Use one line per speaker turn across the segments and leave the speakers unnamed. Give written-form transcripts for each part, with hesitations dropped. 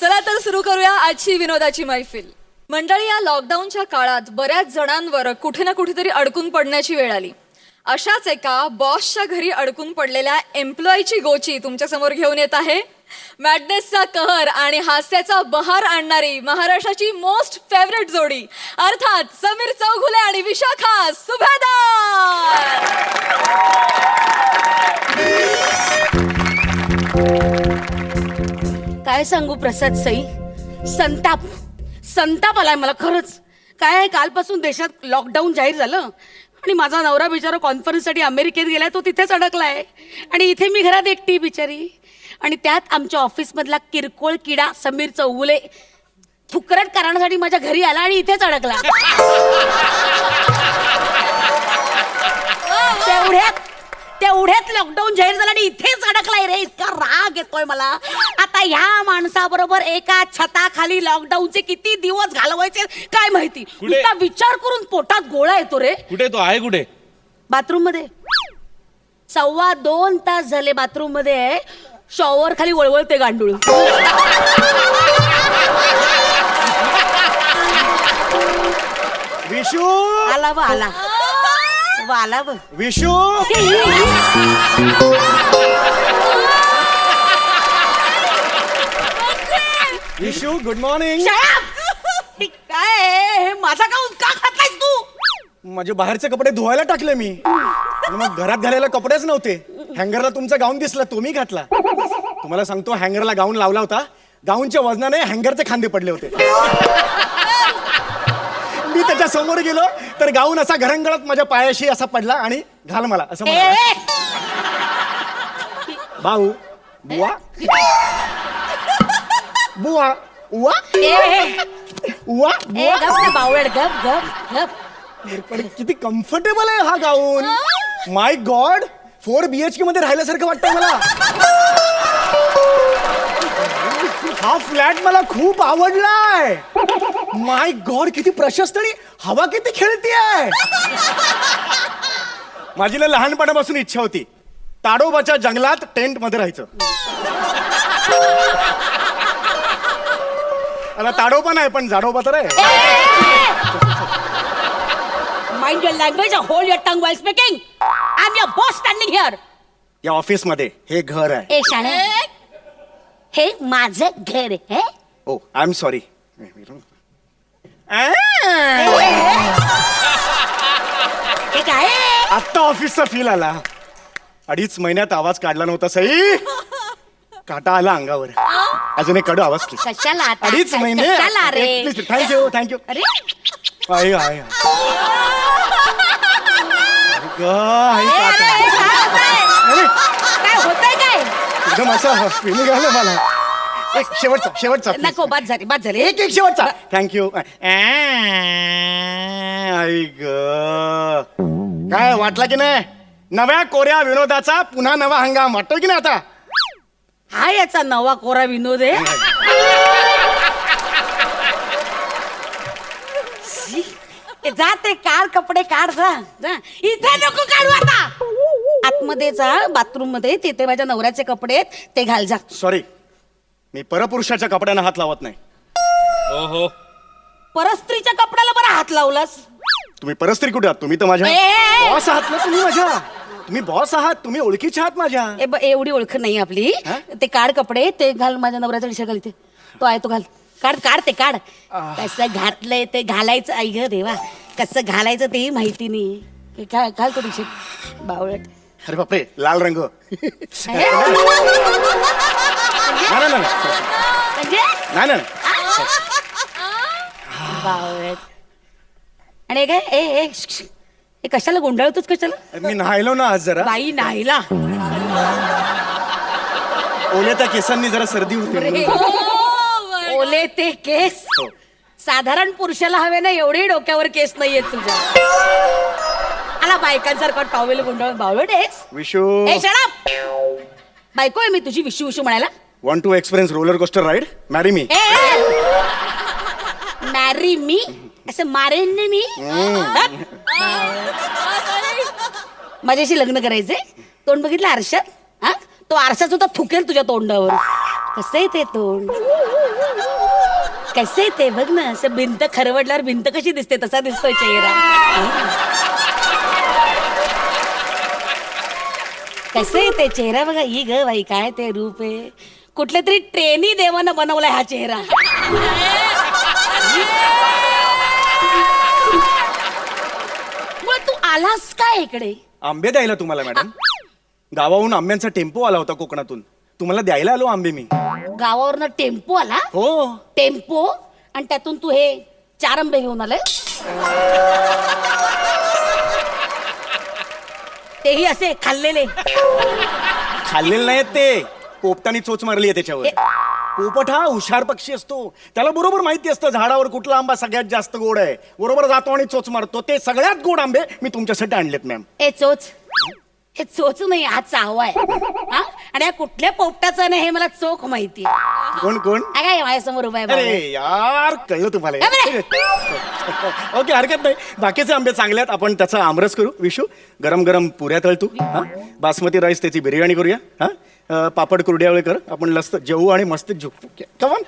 चला तर सुरू करूया आजची विनोदाची मैफिल. मंडळी, या लॉकडाऊनच्या काळात बऱ्याच जणांवर कुठे ना कुठेतरी अडकून पडण्याची वेळ आली. अशाच एका बॉसच्या घरी अडकून पडलेल्या एम्प्लॉईची गोची तुमच्या समोर घेऊन येत आहे. मॅडनेसचा कहर आणि हास्याचा बहार आणणारी महाराष्ट्राची मोस्ट फेवरेट जोडी, अर्थात समीर चौघुले आणि विशाखा सुभेदार.
काय सांगू प्रसाद सई, संताप संताप आलाय मला खरंच. काय आहे, कालपासून देशात लॉकडाऊन जाहीर झालं आणि माझा नवरा बिचारा कॉन्फरन्ससाठी अमेरिकेत गेलाय, तो तिथेच अडकलाय आणि इथे मी घरात एकटी बिचारी. आणि त्यात आमच्या ऑफिसमधला किरकोळ किडा समीर चौगुले फुकरट कारणासाठी माझ्या घरी आला आणि इथेच अडकला. तेवढ्यात लॉकडाऊन जाहीर झालं आणि इथेच अडकलाय रे. इतका राग येतोय मला. आता ह्या माणसाबरोबर एका छताखाली लॉकडाऊनचे किती दिवस घालवायचे काय माहिती. नुसता विचार करून पोटात गोळा येतो रे.
कुठे तो आहे? कुठे?
बाथरूम मध्ये. 2.25 तास झाले बाथरूम मध्ये. शॉवर खाली वळवळते गांडूळ.
विशू
आला व आला व आला व.
Vishu Vishu good morning.
काय हे माझा काऊन का खातलायस तू?
माझे बाहेरचे कपडे धुवायला टाकले मी आणि मग घरात घालायला कपडेच नव्हते. हँगरला तुमचा गाऊन दिसला, तो मी घातला. तुम्हाला सांगतो, हँगरला गाऊन लावला होता. गाऊनच्या वजनाने हँगरचे खांदे पडले होते. मी त्याच्या समोर गेलो तर गाऊन असा घरंगळत माझ्या पायाशी असा पडला आणि घाल मला असं म्हणाला. भाऊ बुवा बुवा उवा उवा बुवा.
बावळट गप गप गप.
पण किती कम्फर्टेबल आहे हा गाऊन. माय गॉड, 4 BHK मध्ये राहिल्यासारखं वाटतंय मला. हा फ्लॅट मला खूप आवडलाय. माय गॉड, किती प्रशस्त आणि हवा किती खेळतीये. माझी ना लहानपणापासून इच्छा होती ताडोबाच्या जंगलात टेंट मध्ये राहायचं. आता ताडोबा नाही पण जाडोबा तर आहे.
Mind your language and hold your tongue while speaking. I'm your boss standing here.
या ऑफिस मध्ये हे घर आहे.
ए शाणे, हे माझं घर आहे.
ओ आय एम सॉरी.
हे काय?
आत्ता ऑफिसचा फील आला. 2.5 महिन्यात आवाज काढला नव्हता सई. काटा आला अंगावर. अजून एक कडू आवाज की.
कशाला आता?
2.5 महिने.
कशाला रे?
Thank you thank you.
अरे
आहे आहे
काय होतंय काय?
एकदम असं फिलिंग आलं मला. एक शेवटचा शेवटचा
नको, बाद झाले.
एक शेवटचा. थँक्यू. काय वाटलं की नाही? नव्या कोऱ्या विनोदाचा पुन्हा नवा हंगाम वाटतो की नाही आता?
हा याचा नवा कोरा विनोद आहे. जा ते काढ कपडे काढ. जा इथे नको काढू. आता आतमध्ये जा बाथरूम मध्ये. तिथे माझ्या नवऱ्याचे कपडे आहेत, ते घाल जा.
सॉरी, मी परपुरुषाच्या कपड्यांना हात लावत नाही.
ओहो,
परस्त्रीच्या कपड्याला बरं हात लावलास.
तुम्ही परस्त्री कुठे आहात? तुम्ही तर माझ्या बॉस आहात ना. तुम्ही माझ्या तुम्ही बॉस आहात. तुम्ही ओळखीचे आहात माझ्या.
एवढी ओळख नाही आपली.
हा?
ते काढ कपडे, ते घाल. माझ्या नवऱ्याचा विषय घाल. इथे तो आहे, तो घाल. काढ काढ ते काढ. कसं घातलंय ते घालायचं. आई ग देवा, कसं घालायचं तेही माहिती नाही. घाल तो विषय बावळट.
अरे बापरे, लाल रंग. नाही
म्हणजे
नाही नाही.
बावळट. आणि हे काय? ए हे कशाला गोंधळतोच कशाला?
मी नहायलो ना आज जरा.
बाई नाहीला.
ओल्या त्या केसांनी जरा सर्दी होती.
ओले ते केस. साधारण पुरुषाला हवे ना एवढे डोक्यावर केस नाहीयेत तुझ्या. आला बायकांसारखा टॉवेल गुंडाळून. बावळट आहेस.
विशू
ए शट अप. बायको आहे मी तुझी. विशू विशू म्हणायला.
Want to experience roller coaster ride? Marry me.
Marry me असं मारेन ना मी. माझ्याशी लग्न करायचंय. तोंड बघितलं आरशात? हा, तो आरसा सुद्धा थुकेल तुझ्या तोंडावर. कसं आहे ते तोंड, कसं आहे ते बघ ना, असं भिंत खरवडल्यावर भिंत कशी दिसते तसा दिसतोय चेहरा. कसं आहे ते चेहरा बघा. ही ग बाई काय ते रूप आहे. कुठल्या तरी ट्रेनी देवानं बनवलाय हा चेहरा. मग तू आलास काय इकडे?
आंबे द्यायला तुम्हाला मॅडम. गावाहून आंब्यांचा टेम्पो आला होता कोकणातून, तुम्हाला द्यायला आलो आंबे मी.
गावावरनं टेम्पो आला?
हो.
टेम्पो आणि त्यातून तू हे 4 आंबे घेऊन आले? तेही असे खाल्लेले?
खाल्लेले नाहीत ते, पोपटाने चोच मारली आहे त्याच्यावर. पोपट हा हुशार पक्षी असतो, त्याला बरोबर माहिती असतं झाडावर कुठला आंबा सगळ्यात जास्त गोड आहे. बरोबर जातो आणि चोच मारतो. ते सगळ्यात गोड आंबे मी तुमच्यासाठी आणलेत मॅम.
ए चोच, हे चोच नाही, हा चावा आहे. हा? आणि या कुठल्या पोपटाचं नाही हे मला चोख माहिती.
कोण कोण?
काय माझ्यासमोर उभा आहे
अरे
बाबा.
यार कळलं तुम्हाला.
काय
ओके हरकत नाही. बाकीचे आंबे चांगले आहेत, आपण त्याचा आमरस करू. विशू गरम गरम पुऱ्या तळतू. हा बासमती राईस त्याची बिर्याणी करूया. हा पापड कुरड्यावळे कर. आपण लस्त जेवू आणि मस्त झोपू. कमान.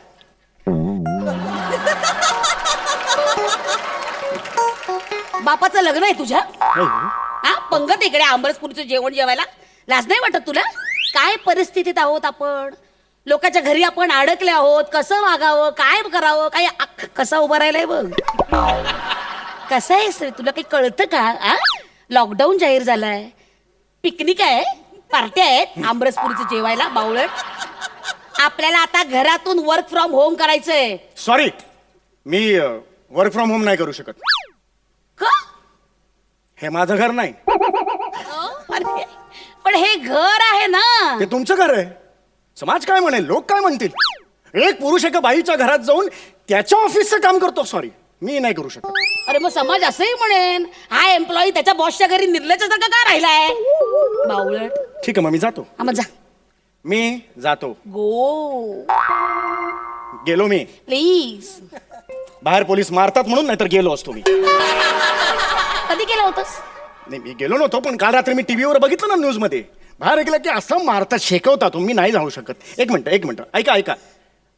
बापाचं लग्न आहे तुझ्या? हा पंगत इकडे आंबरसपूरचं जेवण जेवायला. लाज नाही वाटत तुला? काय परिस्थितीत आहोत आपण, लोकांच्या घरी आपण अडकले आहोत. कसं वागावं, काय करावं, काय कसा उभा राहिलाय बघ. कसं आहेस रे, तुला काही कळतं का? लॉकडाऊन जाहीर झालाय, पिकनिक आहे, पार्ट्या आहेत आंबरसपुरीचं जेवायला. बावळट, आपल्याला आता घरातून वर्क फ्रॉम होम करायचंय.
Sorry, me work from home नाही करू शकत.
का?
हे माझं घर नाही.
अरे, पण हे घर आहे ना.
ते तुमचं घर आहे. समाज काय म्हणेल, लोक काय म्हणतील. एक पुरुष एका बाईच्या घरात जाऊन त्याच्या ऑफिसचं काम करतो. सॉरी, मी नाही करू शकत.
अरे मग समाज असंही म्हणेन, हा एम्प्लॉई त्याच्या बॉसच्या घरी निर्लज्जासारखा का राहिलाय. बावळट.
ठीक आहे मग मी जातो.
हा मग जा.
मी जातो.
गो
गेलो मी.
प्लीज.
बाहेर पोलीस मारतात म्हणून, नाहीतर गेलो असतो मी.
कधी केलं होतंस?
नाही मी गेलो नव्हतो, पण काल रात्री मी टीव्हीवर बघितलं ना न्यूज मध्ये. बाहेर ऐकलं की असं मारतात, शेकवतात. मी नाही जाऊ शकत. एक मिनिट ऐका.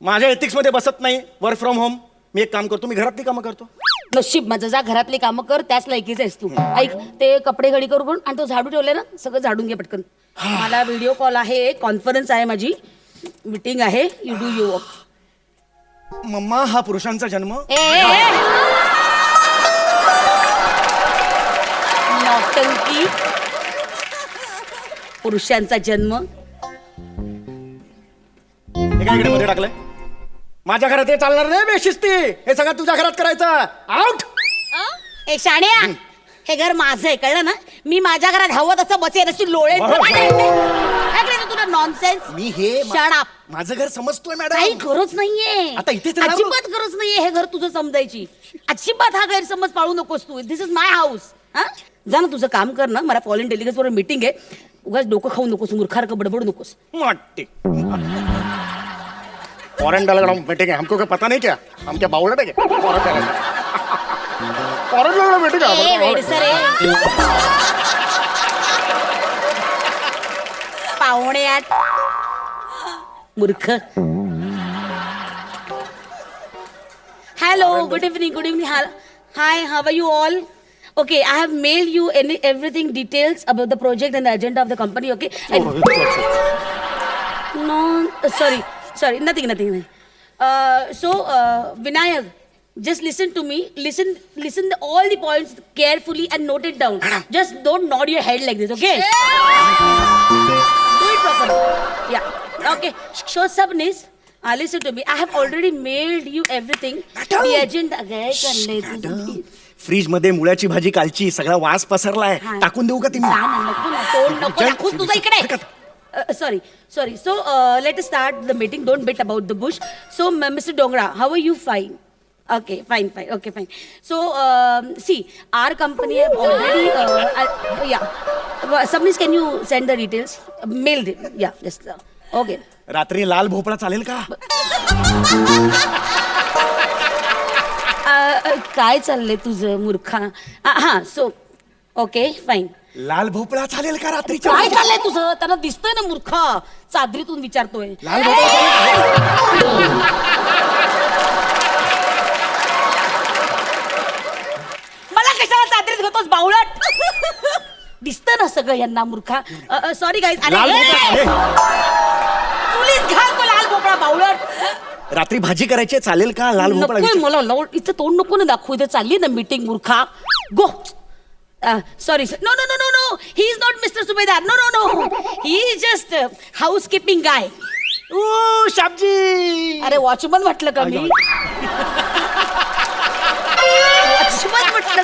माझ्या एथिक्स मध्ये बसत नाही वर्क फ्रॉम होम. मी एक काम करतो, मी घरातली कामं करतो.
नशीब माझं, जा घरातली कामं कर, त्याच लायकीच आहेस तू. ऐक, ते कपडे घडी करून आणि तो झाडू ठेवले ना, सगळं झाडून घे पटकन. मला व्हिडिओ कॉल आहे, कॉन्फरन्स आहे, माझी मीटिंग आहे. You do you work.
मम्मा, हा पुरुषांचा जन्म.
नौटंकी. पुरुषांचा जन्म.
हे काय इकडे मध्ये टाकलंय? माझ्या घरात हे चालणार नाही बेशिस्ती. हे सगळं तुझ्या घरात करायचं. आउट.
ए शाण्या, हे घर माझं आहे, कळलं ना. मी माझ्या घरात हवं तसं बसेल, अशी लोळे. तुला नॉनसेन्स.
मी हे
Shut up.
माझं घर समजतोय
काही
मॅडम.
गरज नाहीये.
आता इथेच राहणार ना?
अजिबात गरज नाहीये हे घर तुझं समजायची. अजिबात हा गैरसमज पाळू नकोस तू. दिस इज माय हाऊस. हा जा ना, तुझं काम कर ना. मला फॉरेन डेलिगेट्स बरोबर मीटिंग आहे. उगाच डोकं खाऊ नकोस, मूर्खारकं बडबडू नकोस.
वाटते फॉरेन डॉलर मीटिंग है, हमको क्या पता नहीं क्या? हम क्या बावलट है क्या? फॉरेन डॉलर मीटिंग
ए, वेडसर आहे. पाहुण्यात मूर्ख. Hello, good evening. Hi, how are you all? Okay, I have mailed you everything details about the project and the agenda of the company. Okay. No, sorry, nothing. So, Vinayak, just listen to me. Listen all the points carefully and note it down. Just don't nod your head like this, okay? Do it properly. Yeah. Okay. So, subnis, listen to me. I have already mailed you everything. The agenda. काय चाललंय तुझं?
Fridge मध्ये मुळ्याची भाजी कालची, सगळा वास पसरलाय. टाकून देऊ का ती?
तोंड नको दाखवूस तुझं इकडे. Sorry. So, let us start the meeting. Don't beat about the bush. So, Mr. Dongra, how are you? Fine. Okay, fine. Okay, fine. So, see, our company have already, yeah. Subnis, can you send the details? Mail it. Yeah, just, okay.
रात्री लाल भोपळा चालेल का?
काय चाललंय तुझं मूर्खा? हा, so okay fine.
लाल भोपळा चालेल का रात्रीच्या?
काय चाललंय तुझं? त्यांना दिसतंय ना मूर्ख, चादरीतून विचारतोय.
लाल भोपळा चालेल का?
मला कशाला चादरीत घेतोस बावळट? दिसतं ना सगळं यांना मूर्खा. Sorry guys.
लाल भोपळा चालेल.
चुलीत घाल तो लाल भोपळा बावळट.
रात्री भाजी करायची आहे, चालेल का? लाल भोपळा
नकोय
विचार.
मला लावून इथं तोंड नको ना दाखवू. इथे चालली ना मीटिंग मूर्खा. Go. Sorry sir. No no no no no. He is not Mister Subhedar. No no no. He is just house keeping guy.
Oh शाबजी.
अरे वॉचमन म्हटलं का मी? वॉचमन म्हटलं.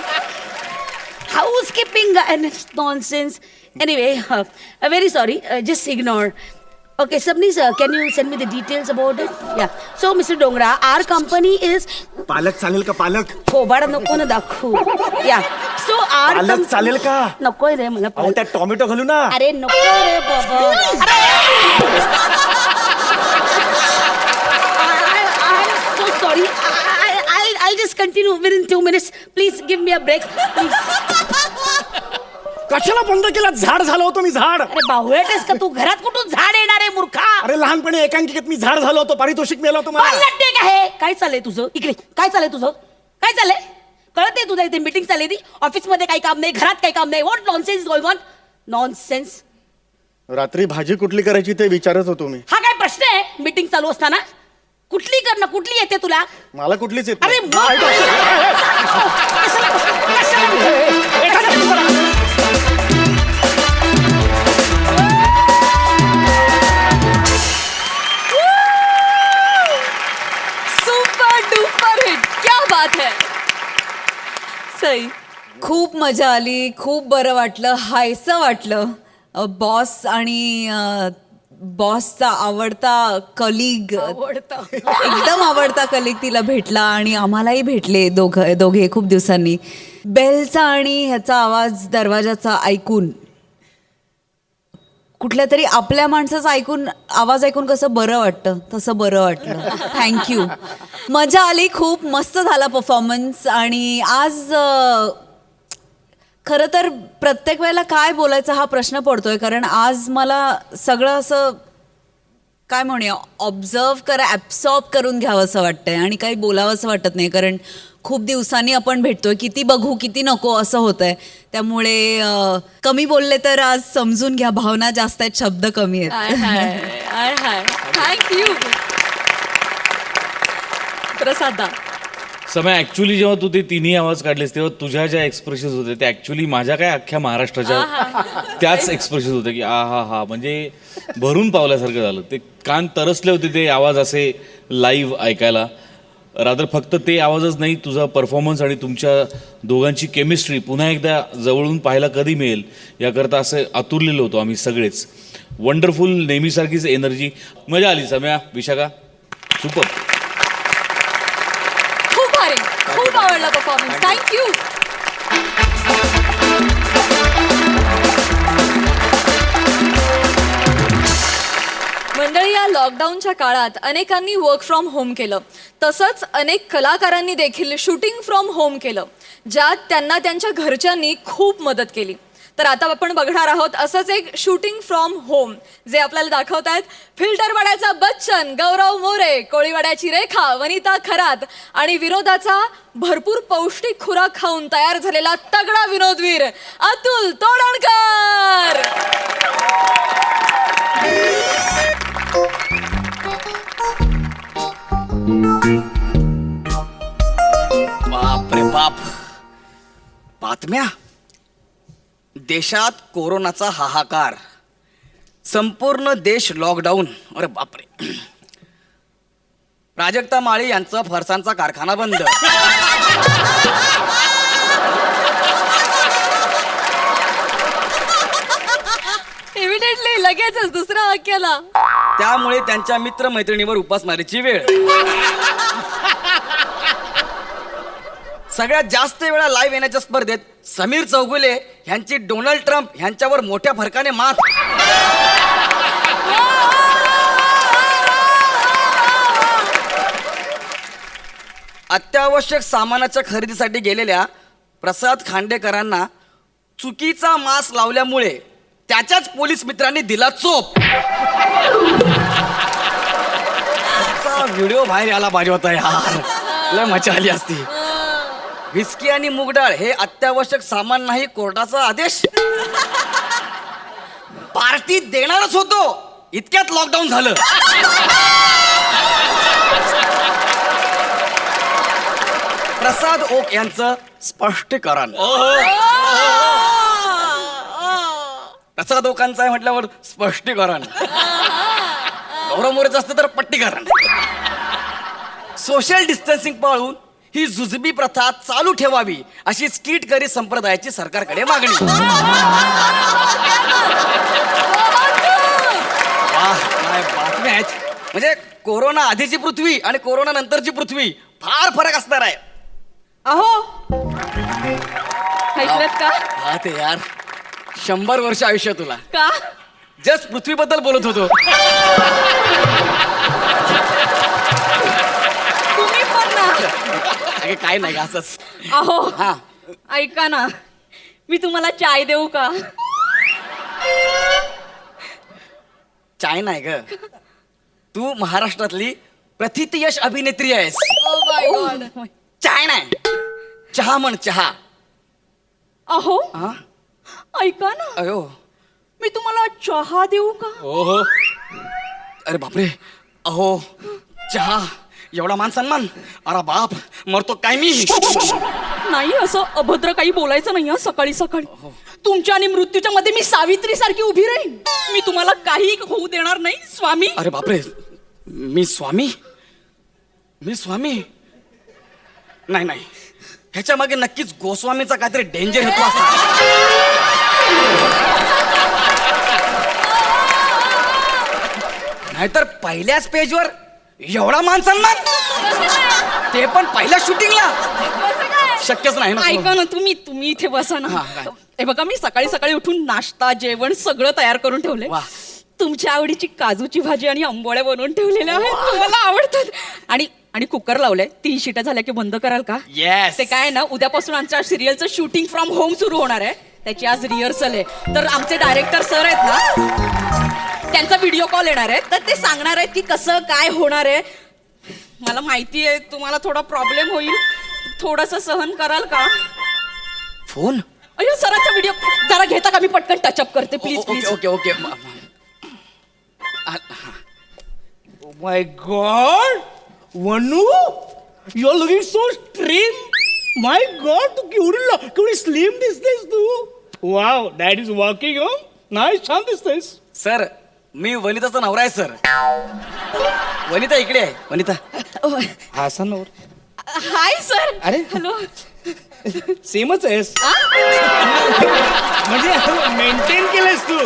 House keeping guy. Nonsense. Anyway, very sorry. Just ignore. Okay, Sabnis, can you send me the details about it? Yeah. So, Mr. Dongra, our company is.
पालक चालेल का? पालक
खोबाडा नको ना दाखवू. Yeah. So, our
पालक चालेल का?
नकोय रे मला
अहो त्यात टोमॅटो घालू ना.
अरे नको रे बाबा. I'm so sorry. I'll just continue within 2 minutes. Please give me a break. Please.
कशाला बंद केला? झाड झालो होतो मी, झाड.
अरे बाहुळेटेस का तू? घरात कुठून झाड येणार आहे मूर्खा?
अरे लहानपणी एकांकिकेत मी झाड झालो होतो, पारितोषिक मिळालं होतं मला.
पालट्टे काय? काय चाललंय तुझं? इकडे काय चाललंय तुझं? काय चाललंय? कळतंय तुझं? इथे मीटिंग चालली ती. ऑफिसमध्ये काही काम नाही, घरात काही काम नाही. What nonsense going on? Nonsense.
रात्री भाजी कुठली करायची ते विचारत होतो मी.
हा काय प्रश्न आहे मीटिंग चालू असताना? कुठली करणं? कुठली येते तुला?
मला कुठलीच येत
अरे
नाही.
Super duper hit. क्या बात है. सई, खूप मजा आली, खूप बरं वाटलं, हायसं वाटलं. बॉस आणि बॉसचा आवडता कलिग, एकदम आवडता कलिग तिला भेटला आणि आम्हालाही भेटले दोघे खूप दिवसांनी. बेलचा आणि ह्याचा आवाज दरवाजाचा ऐकून, कुठल्या तरी आपल्या माणसाचा आवाज ऐकून कसं बरं वाटतं तसं बरं वाटलं. थँक्यू. मजा आली, खूप मस्त झाला परफॉर्मन्स. आणि आज खरं तर प्रत्येक वेळेला काय बोलायचा हा प्रश्न पडतोय, कारण आज मला सगळं असं काय म्हणूया ॲब्सॉर्ब करून घ्यावं असं वाटतंय आणि काही बोलावं असं वाटत नाही, कारण खूप दिवसांनी आपण भेटतोय. किती बघू किती नको असं होतंय. त्यामुळे कमी बोलले तर आज समजून घ्या, भावना जास्त आहेत, शब्द कमी आहेत. थँक्यू. प्रसादा.
समय ऍक्च्युली जेव्हा तू ते तिन्ही आवाज काढलेस तेव्हा तुझ्या ज्या एक्सप्रेशन होते ते ऍक्च्युली माझ्या काय अख्ख्या महाराष्ट्राच्या त्याच एक्सप्रेशन होते की हा म्हणजे भरून पावल्यासारखं झालं. ते कान तरसले होते ते आवाज असे लाईव्ह ऐकायला. रादर फक्त ते आवाजच नाही, तुझा परफॉर्मन्स आणि तुमच्या दोघांची केमिस्ट्री पुन्हा एकदा जवळून पाहायला कधी मिळेल याकरता असं आतुरलेलो होतो आम्ही सगळेच. वंडरफुल, नेहमीसारखीच एनर्जी. मजा आली. सम्या, विशाखा, सुपर.
खूप भारी, खूप आवडला परफॉर्मन्स. थँक्यू. मंडळी, या लॉकडाऊनच्या काळात अनेकांनी वर्क फ्रॉम होम केलं. तसंच अनेक कलाकारांनी देखील शूटिंग फ्रॉम होम केलं, ज्यात त्यांना त्यांच्या घरच्यांनी खूप मदत केली. तर आता आपण बघणार आहोत असंच एक शूटिंग फ्रॉम होम, जे आपल्याला दाखवत आहेत फिल्टरवाड्याचा बच्चन, गौरव मोरे, कोळीवाड्याची रेखा, वनिता खरात आणि विनोदाचा भरपूर पौष्टिक खुराक खाऊन तयार झालेला तगडा विनोदवीर अतुल तोडणकर.
बाप रे बाप. बातम्या. देशात कोरोनाचा हाहाकार, संपूर्ण देश लॉकडाऊन. अरे बापरे. प्राजक्ता माळी यांचा फरसांचा कारखाना बंद.
इमिडिएटली लगेचच दुसऱ्या वाक्याला.
त्यामुळे त्यांच्या मित्रमैत्रिणीवर उपासमारीची वेळ. सगळ्यात जास्त वेळा लाईव्ह येण्याच्या स्पर्धेत समीर चौगुले यांची डोनाल्ड ट्रम्प यांच्यावर मोठ्या फरकाने मात. अत्यावश्यक सामानाच्या खरेदीसाठी गेलेल्या प्रसाद खांडेकरांना चुकीचा मास्क लावल्यामुळे त्याच्याच पोलीस मित्रांनी दिला चोप. व्हिडिओ बाहेर यायला पाहिजे होता यार, लय मजा आली असती. विस्की आणि मूगडाळ हे अत्यावश्यक सामान नाही, कोर्टाचा आदेश. पार्टी देणारच होतो, इतक्यात लॉकडाऊन झालं. प्रसाद ओक यांचं स्पष्टीकरण. प्रसाद ओकांचं आहे म्हटल्यावर स्पष्टीकरण. गौरव मोरेचं असतं तर पट्टीकरण. सोशल डिस्टन्सिंग पाळून ही जुजबी प्रथा चालू ठेवावी अशी स्किटकरी संप्रदायाची सरकारकडे मागणी. वाह, काय बातम्या आहेत. म्हणजे कोरोना आधीची पृथ्वी आणि कोरोना नंतरची पृथ्वी फार फरक असणार आहे.
अहो ऐकलत का?
हा ते यार, 100 वर्ष आयुष्य तुला.
का?
जस्ट पृथ्वीबद्दल बोलत होतो.
तुम्ही पण ना.
अगे काय नाही असंच.
अहो
हा
ऐका ना, मी तुम्हाला चाय देऊ का?
चाय नाही ग, तू महाराष्ट्रातली प्रथितयश अभिनेत्री आहेस. चाय नाही, चहा म्हण, चहा.
अहो
हा?
ऐका ना,
अयो,
मी तुम्हाला चहा देऊ का?
ओहो,
अरे बापरे. अहो, चहा, एवढा मान सन्मान. अरे बाप, मरतो काय मी.
नाही, असं अभद्र काही बोलायचं नाही हं, सकाळी सकाळी. तुमच्या आणि मृत्यूच्या मध्ये मी सावित्री सारखी उभी राहीन. मी तुम्हाला काही होऊ देणार नाही स्वामी.
अरे बापरे, मी स्वामी? मी स्वामी? नाही नाही, ह्याच्या मागे नक्कीच गोस्वामीचा काहीतरी डेंजर हेतू असणार. नाहीतर पहिल्याच पेजवर एवढा मान सन्मान, ते पण पहिल्या शूटिंगला. शक्यच नाही ना.
ऐका ना, तुम्ही इथे बसा ना.
हा, काय?
हे बघा, मी सकाळी सकाळी उठून नाश्ता जेवण सगळं तयार करून ठेवलंय.
वाह.
तुमच्या आवडीची काजूची भाजी आणि आंबोळ्या बनवून ठेवलेल्या आहेत, तुम्हाला आवडतात. आणि कुकर लावलंय, 3 शिट्या झाल्या की बंद कराल का?
येस.
ते काय ना, उद्यापासून आमच्या सिरियलचं शूटिंग फ्रॉम होम सुरू होणार आहे. त्याची आज रिहर्सल आहे. तर आमचे डायरेक्टर सर आहेत ना, त्यांचा व्हिडिओ कॉल येणार आहे. तर ते सांगणार आहेत की कसं काय होणार आहे. मला माहिती आहे तुम्हाला थोडा प्रॉब्लेम होईल, थोडस सहन कराल का?
फोन.
अय्यो, सरांचा व्हिडिओ जरा घेता का? मी पटकन टचअप करते please
okay
please.
Okay okay.
My God, Vanu, you're looking so trim. My God, तू केवढी स्लिम दिसतेस तू. Wow, that is working, huh? Nice, छान दिसतेस.
सर, मी वनिताचा नवरा आहे सर. वनिता इकडे आहे. वनिता,
हासानवर
हाय सर.
अरे.
हॅलो.
सेमच आहेस. म्हणजे मेंटेन केलंस तू.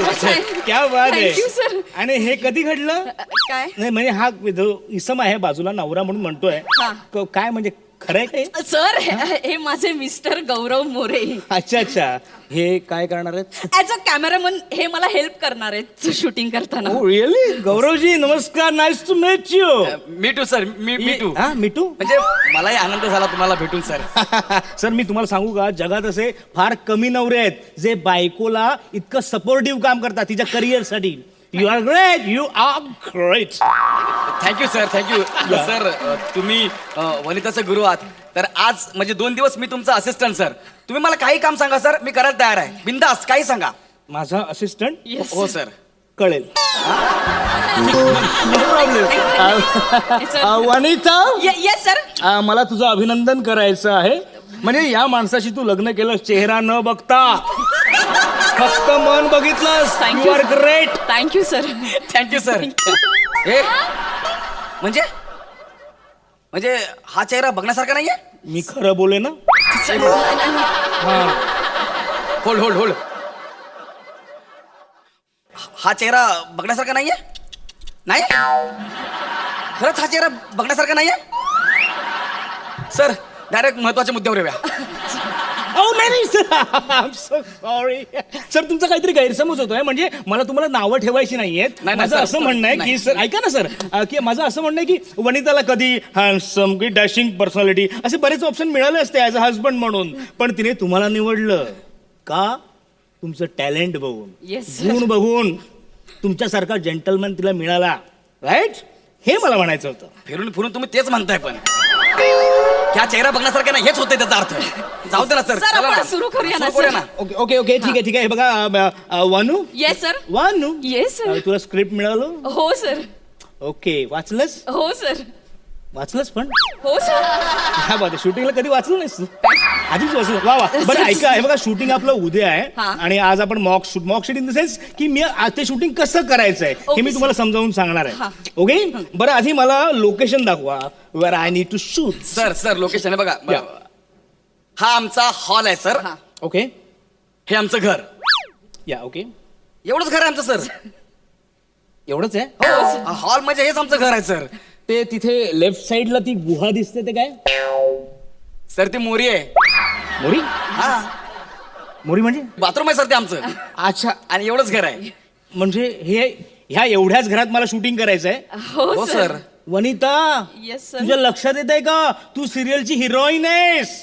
क्या बात आहे.
Thank you, sir.
आणि हे कधी घडलं?
काय
नाही म्हणजे हा जो इसम आहे बाजूला नवरा म्हणून म्हणतोय,
हा.
काय म्हणजे खरंय काय?
सर, हे माझे मिस्टर गौरव मोरे.
अच्छा अच्छा, हे काय करणार आहेत?
ऍज अ कॅमेरामन हे मला हेल्प करणार आहेत शूटिंग करताना.
Oh, really? गौरवजी नमस्कार, nice to meet you.
Me too sir, me too.
हा मिठू.
म्हणजे मलाही आनंद झाला तुम्हाला भेटून सर.
सर मी तुम्हाला सांगू का, जगात असे फार कमी नवरे आहेत जे बायकोला इतकं सपोर्टिव्ह काम करतात तिच्या करिअरसाठी. You are great, you are great.
Thank you sir, thank you sir. तुम्ही वनिताचे गुरु आहात. तर आज म्हणजे 2 दिवस मी तुमचा असिस्टंट सर. तुम्ही मला काही काम सांगा सर, मी करायला तयार आहे. बिंदास काही सांगा.
माझा असिस्टंट
Yes,
हो
sir.
सर.
कळेल. No problem. Vanita,
yes sir.
मला तुझं अभिनंदन करायचं आहे. म्हणजे या माणसाशी तू लग्न केलं चेहरा न बघता, फक्त मन बघितलंस.
Thank
you
you.
Are great.
Thank you sir.
Thank you sir. हे म्हणजे म्हणजे हा चेहरा बघण्यासारखा नाहीये.
मी खरं बोले ना.
Hold hold hold. हा चेहरा बघण्यासारखा नाहीये. नाही, खरंच हा चेहरा बघण्यासारखा नाहीये. सर, डायरेक्ट महत्वाच्या मुद्द्यावर येऊया.
Oh, नाही sir, I am so sorry sir. तुमचा काहीतरी गैरसमज होतोय. म्हणजे मला तुम्हाला नावं ठेवायची नाहीयेत.
नाही,
माझं
सर,
असं म्हणणं आहे
नाही.
की सर ऐका ना सर, की माझं असं म्हणणं आहे की वनिताला कधी हँडसम की डॅशिंग पर्सनॅलिटी असे बरेच ऑप्शन मिळाले असते ॲज अ हजबंड म्हणून, पण तिने तुम्हाला निवडलं का? तुमचं टॅलेंट बघून
Yes, sir.
गुण बघून तुमच्यासारखा जेंटलमॅन तिला मिळाला, राईट? हे मला म्हणायचं होतं.
फिरून फिरून तुम्ही तेच म्हणताय पण ह्या चेहरा बघण्यासारखं नाही, हेच होतंय त्याचा अर्थ. जाऊ दे ना सर,
Sir,
चला
आपण
ना.
सुरू करूया ना,
सुरू करूया
sir.
ना.
ओके ओके ओके ठीक आहे ठीक आहे. हे बघा वानू
येस सर.
वानू
Yes, sir.
तुला स्क्रिप्ट मिळालं?
हो सर.
ओके, वाचलंस?
हो सर.
वाचलंस पण
हो सर.
हा बात शूटिंगला कधी वाचलं नाहीस तू? आधीच वाचलं. वा वा. बरं ऐका, हे बघा शूटिंग आपलं उद्या आहे
हा.
आणि आज आपण mock shoot in the sense की मी आज ते शूटिंग कसं करायचं आहे हे
Okay,
मी तुम्हाला समजावून सांगणार
हा.
आहे. ओके, बरं आधी मला लोकेशन दाखवा where I need to shoot.
Sir location आहे बघा. हा आमचा हॉल आहे सर.
हा.
ओके
हे आमचं घर.
या ओके
एवढंच घर आहे आमचं सर.
एवढंच आहे.
हॉल म्हणजे हेच आमचं घर आहे सर.
ते तिथे लेफ्ट साइडला ती गुहा दिसते ते काय?
सर ती मोरी आहे.
मोरी?
हा
मोरी म्हणजे?
बाथरूम आहे सर ते आमचं.
अच्छा,
आणि एवढंच घर आहे.
म्हणजे ह्या एवढ्याच घरात मला शूटिंग करायचं आहे.
हो सर.
Vanita,
yes sir.
तुझ्या लक्षात येत आहे का तू सिरियलची हिरोईन आहेस?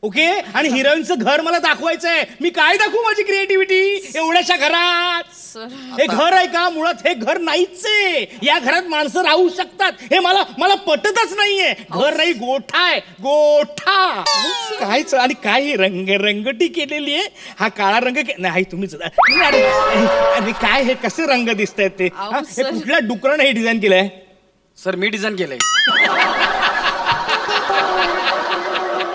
ओके, आणि हिरोईनचं घर मला दाखवायचं आहे. मी काय दाखवू माझी क्रिएटिव्हिटी एवढ्याशा घरात?
सर.
हे घर आहे का? मुळात हे घर नाहीच आहे. या घरात माणसं राहू शकतात हे मला पटतच नाहीये. घर नाही, गोठा आहे, गोठा. कायच आणि काय हे रंगटी केलेली आहे. हा काळा रंग नाही तुम्हीच. अरे काय हे कसे रंग दिसत आहेत ते?
अहो,
हा, हे
सर.
कुठल्या डुकराने हे डिझाईन केलंय?
सर मी डिझाईन केलंय.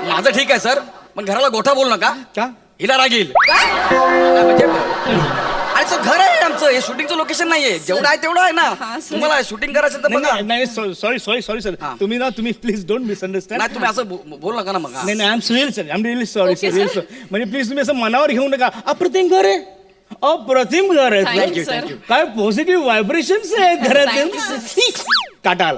माझं ठीक आहे सर, पण घराला गोठा बोलू नका.
का?
हिला राग येईल. म्हणजे आणि सर घर आहे आमचं, हे शूटिंगचं लोकेशन नाहीये. जेवढं आहे तेवढं आहे ना.
हा, सर.
तुम्हाला शूटिंग करायचं तर बघा.
नाही सॉरी सर.
हा.
तुम्ही प्लीज डोंट मिसअंडरस्टँड.
नाही तुम्ही असं बोलू नका ना मग.
नाही I am real sir, I am really sorry
Okay,
sir,
sir.
म्हणजे प्लीज तुम्ही असं मनावर घेऊ नका. अप्रतिम घर आहे, अप्रतिम घर आहे.
Thank you, sir.
काय पॉझिटिव्ह व्हायब्रेशन्स आहेत घरात.
Thank you,
काटा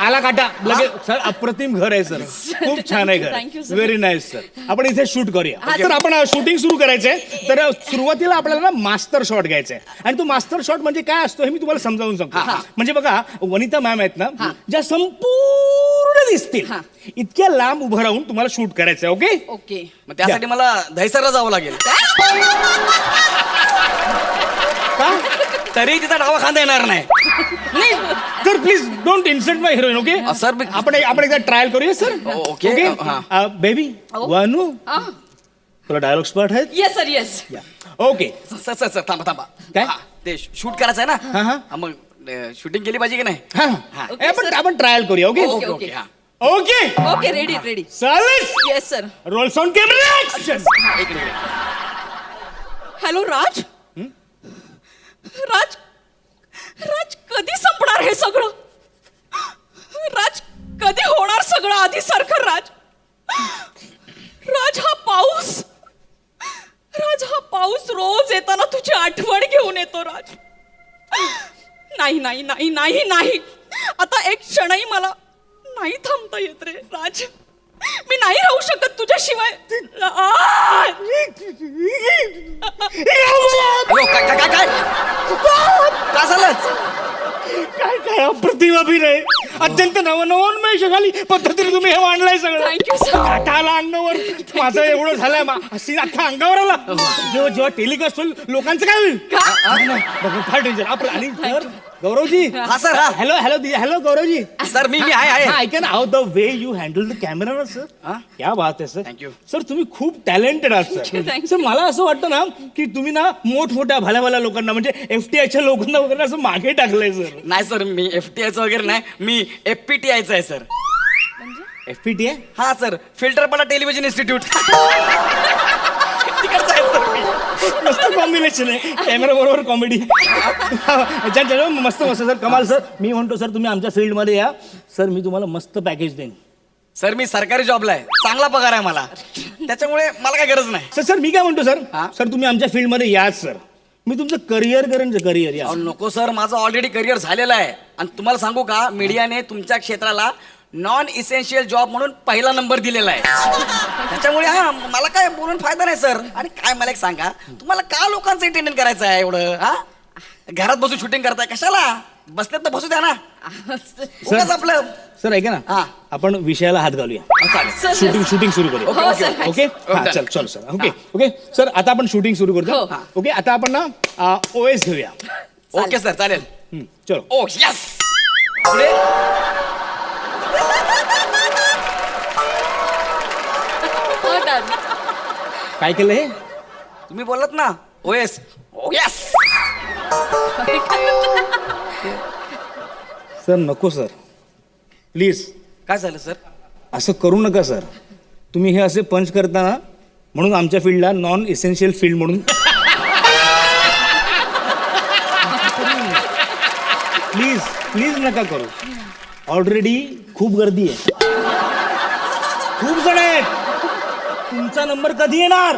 आला काटा लगेच. सर अप्रतिम घर आहे सर, खूप छान आहे
Thank you,
घर.
sir.
Very nice sir. आपण इथे शूट करूया.
हा,
तर आपण शूटिंग सुरू करायचंय. तर सुरुवातीला आपल्याला ना मास्टर शॉट घ्यायचा आहे. आणि तो मास्टर शॉट म्हणजे काय असतो हे मी तुम्हाला समजावून सांगतो. म्हणजे बघा, वनिता मॅम आहेत ना, ज्या संपूर्ण दिसतील इतक्या लांब उभं राहून तुम्हाला शूट करायचंय. Okay
okay.
मग त्यासाठी मला दहिसरला जावं लागेल. तरी तिचा डावा खांदा येणार नाही.
तर please don't insult my heroine. Okay
sir
आपण एकदा ट्रायल करूया सर.
ओके.
बेबी वानू, तुला डायलॉग स्पॉट आहेत?
Yes sir. Yes.
Okay
sir थांबा.
काय?
हा, ते शूट करायचं आहे
हा, हा.
ना. हा, मग शूटिंग केली पाहिजे की नाही?
हा
Okay, sir.
आपण ट्रायल करूया. ओके
Okay,
ओके हा.
Okay
okay. रेडी.
चालेल.
Yes sir.
Roll sound camera action.
इकडे.
हॅलो राज. राज कधी संपणार हे सगळं? राज कधी होणार सगळं आधी सारखं? राज हा पाऊस रोज येताना तुझी आठवण घेऊन येतो राज. नाही आता एक क्षणही मला नाही थांबता येत रे राज. मी नाही राहू शकत तुझ्याशिवाय.
अयो, काय झालं?
काय अप्रतिम अभिनय. अत्यंत नवोन्मेषशाली पद्धतीने तुम्ही हे मांडलंय सगळं.
Thank you sir.
काटाला अंगावर माझं एवढं झालंय. सीन अख्खा अंगावर आला. जेव्हा टेलिकास्ट होईल लोकांचं काय होईल? फार डेंजर आपलं. आणि सर गौरवजी.
हा सर. हा
हॅलो गौरवजी.
सर मी आहे.
हा, ऐका ना, how the way you handle the camera ना सर, क्या बात आहे सर.
Thank you.
सर तुम्ही खूप टॅलेंटेड आहात सर.
Thank you.
सर मला असं वाटतं ना की तुम्ही ना मोठमोठ्या भल्या लोकांना म्हणजे FTIच्या लोकांना वगैरे असं मागे टाकलंय सर.
नाही सर, मी FTIचं वगैरे नाही, मी FPTIचं आहे सर.
FPT आहे?
हा सर, फिल्टरपाडा टेलिव्हिजन इन्स्टिट्यूट. तिकडचं आहे सर मी.
मस्त कॉम्बिनेशन आहे, कॅमेरा बरोबर कॉमेडी. मस्त सर, कमाल सर. मी म्हणतो सर तुम्ही आमच्या फील्डमध्ये या सर, मी तुम्हाला मस्त पॅकेज देईन.
सर मी सरकारी जॉबला आहे, चांगला पगार आहे मला, त्याच्यामुळे मला काय गरज नाही.
सर मी काय म्हणतो सर,
हा?
सर तुम्ही आमच्या फील्डमध्ये याच सर, मी तुमचं करिअर करेन. करिअर या.
अहो, नको सर, माझं ऑलरेडी करिअर झालेलं आहे. आणि तुम्हाला सांगू का, मीडियाने तुमच्या क्षेत्राला नॉन इसेन्शियल जॉब म्हणून पहिला नंबर दिलेला आहे. त्याच्यामुळे मला काय बोलून फायदा नाही सर. आणि काय मला एक सांगा, तुम्हाला का लोकांचं एंटरटेन करायचं आहे एवढं? घरात बसून शूटिंग करताय कशाला? बसल्यात तर बसू द्या ना उगाच आपलं
सर ऐका
हा.
ना आपण विषयाला हात घालूया
चालेल
शूटिंग सुरू करूया
हो, सर.
ओके हा चल चल सर ओके सर आता आपण शूटिंग सुरू
हो.
करतो ओके आता आपण ना ओएस घेऊया
ओके सर चालेल
चलो
ओ यस पुढे
हो, done.
काय केलं हे
तुम्ही बोललात ना ओएस ओ यस
सर नको सर प्लीज
काय झालं सर
असं करू नका सर तुम्ही हे असे पंच करताना म्हणून आमच्या फील्डला नॉन इसेन्शियल फील्ड म्हणून प्लीज प्लीज नका करू ऑलरेडी खूप गर्दी आहे खूप जण आहेत तुमचा नंबर कधी येणार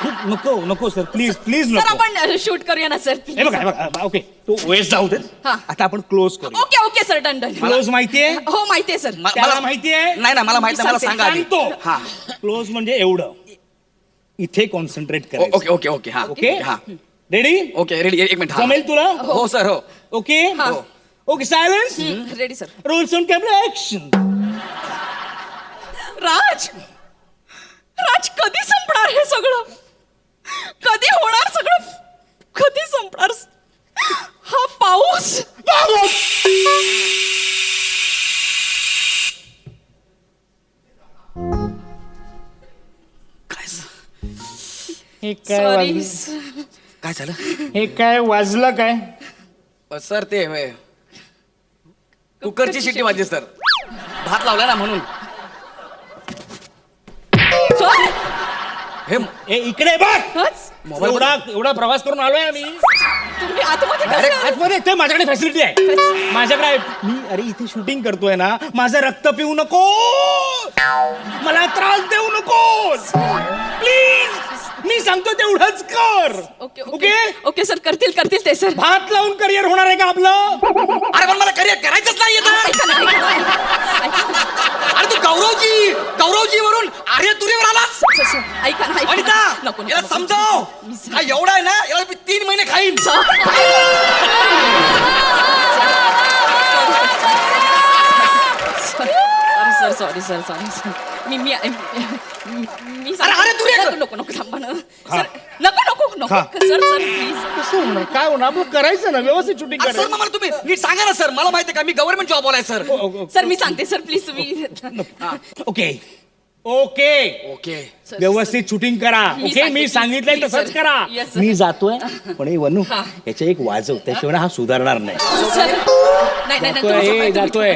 खूप नको नको सर प्लीज प्लीज
सर
नको
आपण शूट करूया ना सर
हे बघा हे बघा ओके तो ओएस जाऊ दे
हा.
आता आपण क्लोज करू
okay okay sir done done
close माहितीये
हो माहितीये सर
त्याला माहितीये
नाही ना मला माहित नाही मला सांगा आधी.
सांगतो
हा
क्लोज म्हणजे एवढं इथे कॉन्सन्ट्रेट
ओके
करायचं
ओके ओके हा
ओके
हा
रेडी
ओके रेडी एक मिनिट हा.
जमेल तुला
हो सर हो
okay okay silence
ready sir
rolls on camera action
Raj Raj कधी संपणार हे सगळं कधी होणार सगळं कधी संपणार हा पाऊस
काय
हे काय
सॉरी
वाजलं?
काय झालं
हे काय वाजलं काय
सर ते कुकरची शिट्टी वाजली सर भात लावला ना म्हणून हे
ए इकडे बघ
मोबाईल
एवढा एवढा प्रवास करून आलोय आम्ही
तुम्ही आतमध्ये
अरे
कसं
आतमध्ये ते माझ्याकडे फॅसिलिटी आहे माझ्याकडे आहे. मी अरे इथे शूटिंग करतोय ना माझं रक्त पिऊ नको मला त्रास देऊ नकोस प्लीज मी सांगतो तेवढंच कर
okay
okay
okay okay sir करतील ते सर
भात लावून करिअर होणार आहे का आपलं
अरे पण मला करिअर करायचंच नाही अरे तू गौरवजी वरून आर्य तुरीवर आलास
ऐका ना
अनिता
नको
याला समजाव हा एवढा आहे ना याला मी 3 महिने खाईन
sorry sorry sir sorry sir मी
अरे, तू रे.
नको थांबा ना सर नको
खा.
सर प्लीज
कसं होणार काय होणार आपलं करायचं ना व्यवस्थित शूटिंग
अरे, सर मग मला तुम्ही नीट सांगा ना सर मला माहिती आहे का मी गव्हर्नमेंट जॉब वाला आहे सर
सर मी सांगते सर प्लीज तुम्ही
ओके ओके
ओके
व्यवस्थित शूटिंग करा
मी
ओके
सांगते,
मी
please,
सांगितलंय
please,
तसंच
sir.
करा
Yes, sir.
मी जातोय पण हे वनू याच्या एक वाजव त्याशिवाय हा सुधारणार नाही
सर नाही
जातोय जातोय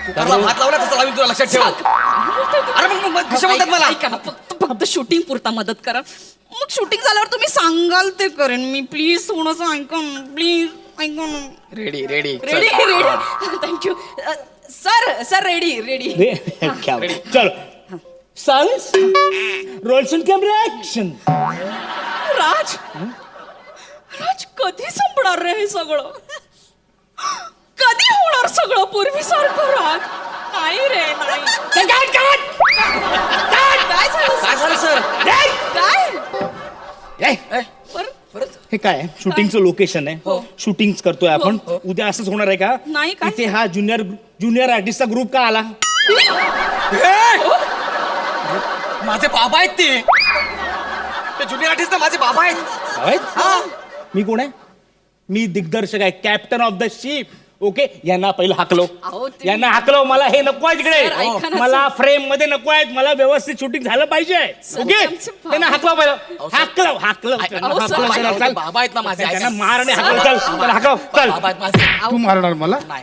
कुकरला भात लावला तसं लावीन तुला लक्षात ठेव अरे मग कशा म्हणतात मला
ऐका ना फक्त शूटिंग पुरता मदत करा मग शूटिंग झाल्यावर तुम्ही सांगाल ते करेन मी प्लीज थोडंसं ऐका प्लीज ऐका ना
ready ready
ready thank you sir ready
क्या चलो silence rolls on camera action
राज कधी संपणार रे हे सगळं कधी होणार सगळं पूर्वीसारखं राज नाही रे नाही काय झालं
काय झालं सर
काय
परत
हे काय शूटिंगचं लोकेशन आहे शूटिंग करतोय आपण उद्या असंच होणार आहे का
नाही, काय?
इथे हा ज्युनियर आर्टिस्टचा ग्रुप का आला
माझे बाबा आहेत ते ज्युनियर आर्टिस्ट माझे बाबा आहेत
हा मी कोण आहे मी दिग्दर्शक आहे captain of the ship okay यांना पहिलं हाकलो
अहो, ते-
यांना हाकलो मला हे नको आहे
सर, ऐका
तिकडे
ना,
मला फ्रेम मध्ये नको आहेत मला व्यवस्थित शूटिंग झालं पाहिजे ओके
आमचे बाबा-
त्यांना हाकलो पहिलं हाकलो हाकलो
अहो,
सर,
हाकलो,
ऐका,
चल.
बाबा आहेत ना माझे
त्यांना मार आणि हाकलो चल त्याला हाकलो चल
बाबा आहेत माझे
तू मारणार मला
नाही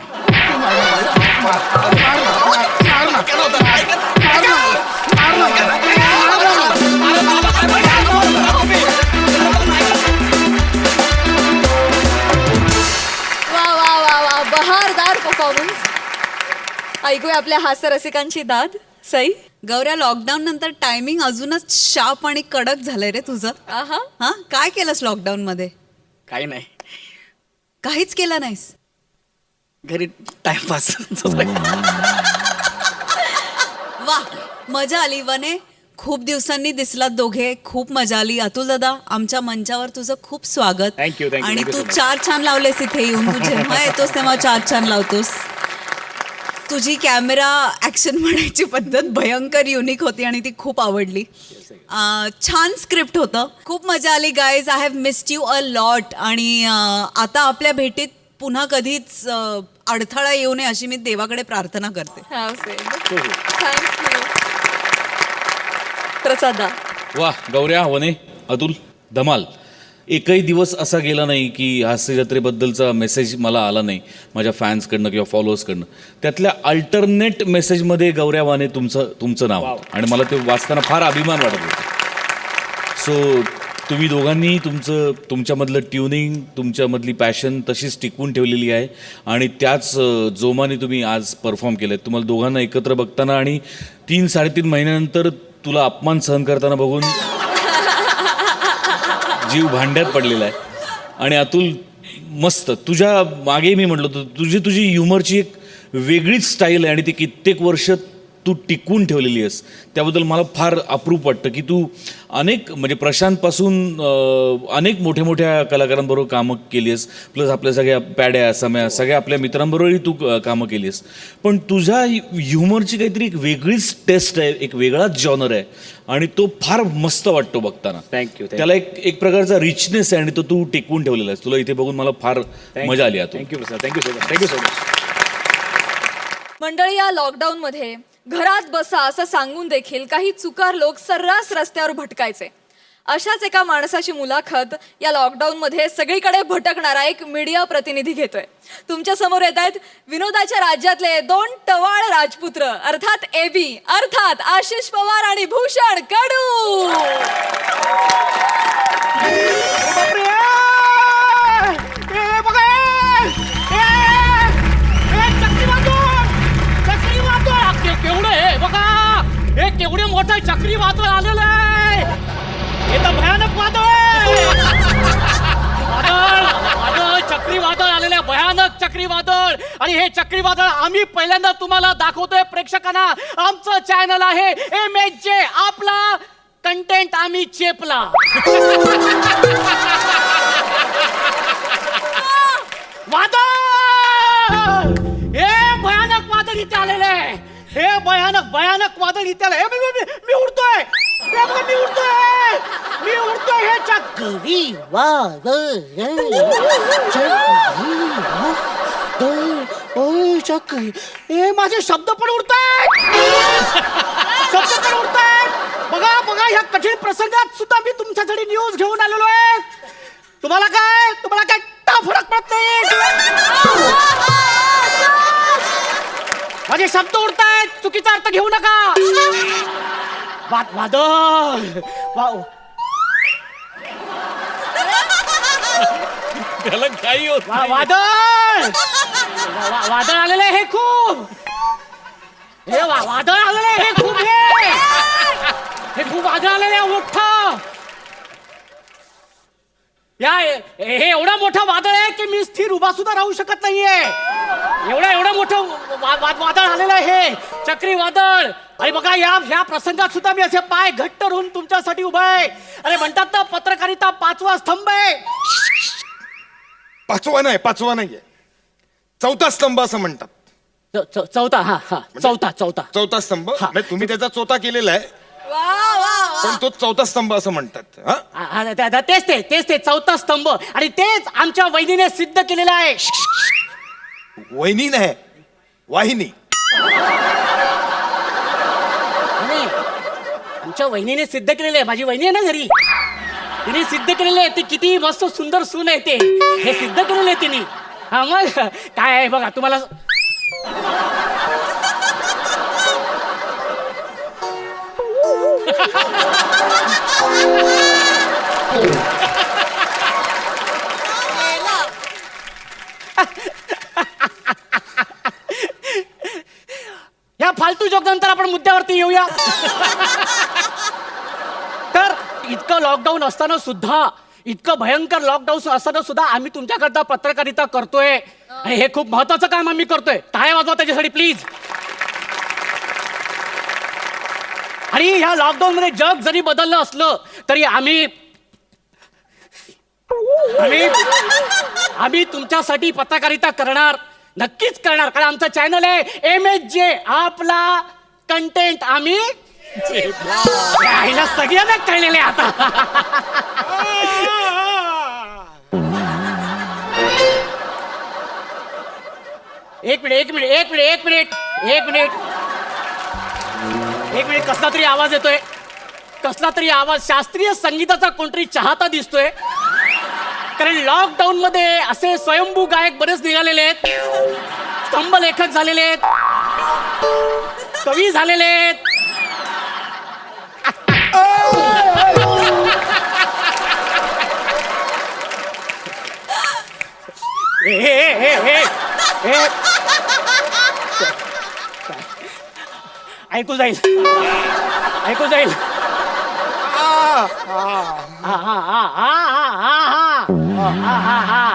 वा बहारदार परफॉर्मन्स ऐकूया आपल्या हास्य रसिकांची दाद सई
गौऱ्या लॉकडाऊन नंतर टायमिंग अजूनच शार्प आणि कडक झालंय रे तुझं
आहा
हा काय केलंस लॉकडाऊन मध्ये
काही नाही
काहीच केलं नाहीस
घरी टाइमपास
वा मजा आली वने खूप दिवसांनी दिसलात दोघे, खूप मजा आली. अतुल दादा, आमच्या मंचावर तुझं खूप स्वागत.
Thank you, thank you,
आणि
thank you
Tu
so much.
4 छान लावलेस इथे येऊन. तू जेव्हा येतोस तेव्हा 4 छान लावतोस. तुझी कॅमेरा ॲक्शन म्हणायची पद्धत भयंकर युनिक होती आणि ती खूप आवडली. छान स्क्रिप्ट होतं. खूप मजा आली guys. I have missed you a lot. आणि आता आपल्या भेटीत पुन्हा कधीच अडथळा येऊ नये अशी मी देवाकडे प्रार्थना करते.
थँक्यू. प्रसादा.
वा, गौऱ्या, वने, अतुल, धमाल. एकही दिवस असा गेला नाही की हास्य जत्रेबद्दलचा मेसेज मला आला नाही माझ्या फॅन्सकडनं किंवा फॉलोअर्सकडनं. त्यातल्या अल्टरनेट मेसेजमध्ये गौऱ्या वाने तुमचं नाव होतं. आणि मला ते वाचताना फार अभिमान वाटत होता. सो तुम्ही दोघांनी तुमच्यामधलं ट्युनिंग, तुमच्यामधली पॅशन तशीच टिकवून ठेवलेली आहे आणि त्याच जोमाने तुम्ही आज परफॉर्म केलं आहे. तुम्हाला दोघांना एकत्र बघताना आणि 3-3.5 महिन्यानंतर तुला अपमान सहन करताना बघून जीव भांड्यात पडलेला आहे. आणि अतुल, मस्त. तुझ्या मागे मी म्हटलं होतं तुझी ह्युमरची एक वेगळीच स्टाईल आहे आणि ती कित्येक वर्ष तू टिकवून ठेवलेली आहेस. त्याबद्दल मला फार अप्रूप वाटतं की तू म्हणजे प्रशांतपासून अनेक मोठ्या कलाकारांबरोबर कामं केली आहेस. प्लस आपल्या सगळ्या पॅड्या, सम्या, सगळ्या आपल्या मित्रांबरोबरही तू कामं केली आहेस. पण तुझ्या ह्युमरची काहीतरी एक वेगळीच टेस्ट आहे, एक वेगळाच जॉनर आहे आणि तो फार मस्त वाटतो बघताना.
Thank you.
त्याला एक प्रकारचा रिचनेस आहे आणि तो तू टिकवून ठेवलेला आहेस. तुला इथे बघून मला फार मजा आली आता.
Thank you Prasad, thank you so much, thank you so much.
मंडळी, या लॉकडाऊनमध्ये घरात बसा असं सांगून देखील काही चुकार लोक सर्रास रस्त्यावर भटकायचे. अशाच एका माणसाची मुलाखत या लॉकडाऊनमध्ये सगळीकडे भटकणारा एक मीडिया प्रतिनिधी घेतोय. तुमच्या समोर येत आहेत विनोदाच्या राज्यातले 2 टवाळ राजपुत्र, अर्थात एबी, अर्थात आशिष पवार आणि भूषण कडू.
केवढं आहे बघा, हे केवढे मोठं चक्रीवादळ आलेलं आहे. हे तर भयानक वादळ आहे. वादळ चक्रीवादळ आलेलं आहे, भयानक चक्रीवादळ. आणि हे चक्रीवादळ आम्ही पहिल्यांदा तुम्हाला दाखवतोय प्रेक्षकांना. आमचं चॅनल आहे MHJ. आपला कंटेंट आम्ही चेपला. वादळ, हे भयानक वादळ इथे आलेलं आहे. हे भयानक वादळ इथे आलं. मी उडतोय, मी उडतोय. हे चक्री वादळ, चक्री, हे माझे शब्द पण उडतायत. बघा ह्या कठीण प्रसंगात सुद्धा मी तुमच्यासाठी न्यूज घेऊन आलेलो आहे. तुम्हाला काय फरक पडत नाही. माझे शब्द उडतायत, चुकीचा अर्थ घेऊ नका. वादळ,
त्याला काही होत नाही.
वादळ आलेलं आहे. हे खूप वादळ आलेलं आहे. हे खूप वादळ आलेलं आहे मोठं. हे एवढं मोठं वादळ आहे की मी स्थिर उभा सुद्धा राहू शकत नाहीये. एवढं मोठं वादळ आलेलं आहे हे चक्रीवादळ. आणि बघा या प्रसंगात सुद्धा मी असे पाय घट्ट रोवून तुमच्यासाठी उभा आहे. अरे म्हणतात ना, पत्रकारिता 5वा स्तंभ आहे.
5वा नाहीये, 4था स्तंभ असं म्हणतात. चौथा स्तंभ. म्हणजे तुम्ही त्याचा चौथा केलेला आहे, पण तो 4था स्तंभ असं म्हणतात.
तेच ते 4था स्तंभ. आणि तेच आमच्या वहिनीने सिद्ध केलेलं आहे.
वहिनी नाही, वाहिनी.
आमच्या वहिनीने सिद्ध केलेलं आहे. माझी वहिनी आहे ना घरी, तिने सिद्ध केलेलं आहे. ती किती मस्त सुंदर सून आहे ते, हे सिद्ध केलेलं आहे तिने. हा, मग काय आहे बघा तुम्हाला. या फालतू जोक नंतर आपण मुद्द्यावरती येऊया. तर इतकं लॉकडाऊन असताना सुद्धा, इतकं भयंकर लॉकडाऊन असताना सुद्धा आम्ही तुमच्याकरता पत्रकारिता करतोय. आणि हे खूप महत्वाचं काम आम्ही करतोय. टाळ्या वाजवा त्याच्यासाठी प्लीज. आणि आणि ह्या लॉकडाऊन मध्ये जग जरी बदललं असलं तरी आम्ही तुमच्यासाठी पत्रकारिता करणार, नक्कीच करणार. कारण आमचं चॅनल आहे MHJ, आपला कंटेंट आम्ही यायला सगळ्यांना कळलेले आता. एक मिनिट कसला तरी आवाज येतोय, कसला तरी आवाज. शास्त्रीय संगीताचा कोणतरी चाहता दिसतोय. कारण लॉकडाऊन मध्ये असे स्वयंभू गायक बरेच निघालेले आहेत, स्तंभ लेखक झालेले आहेत, कवी झालेले आहेत. ऐकू जाईल.